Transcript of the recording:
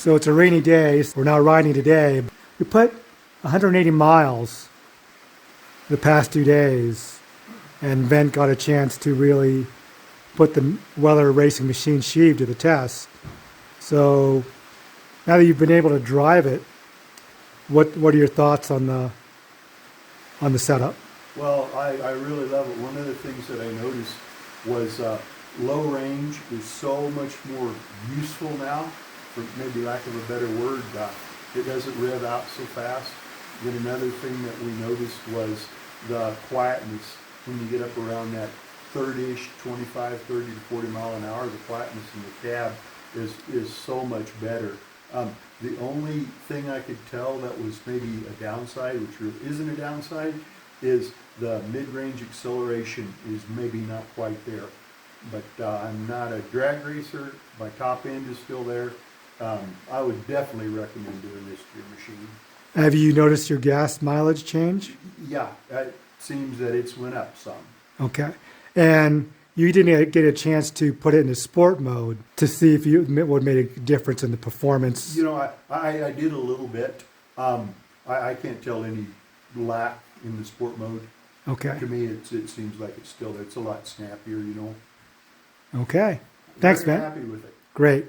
So it's a rainy day. We're not riding today. We put 180 miles the past 2 days, and Vent got a chance to really put the Weller Racing Machine sheave to the test. So now that you've been able to drive it, what are your thoughts on the setup? Well, I really love it. One of the things that I noticed was low range is so much more useful now, for maybe lack of a better word. It doesn't rev out so fast. Then another thing that we noticed was the quietness. When you get up around that 30-ish, 25, 30 to 40 mile an hour, the quietness in the cab is so much better. The only thing I could tell that was maybe a downside, which really isn't a downside, is the mid-range acceleration is maybe not quite there. But I'm not a drag racer. My top end is still there. I would definitely recommend doing this to your machine. Have you noticed your gas mileage change? Yeah, it seems that it's went up some. Okay. And you didn't get a chance to put it into sport mode to see if what made a difference in the performance. You know, I did a little bit. I can't tell any lack in the sport mode. Okay. To me, it seems like it's still there. It's a lot snappier, you know. Okay. Thanks, Very man. happy with it. Great.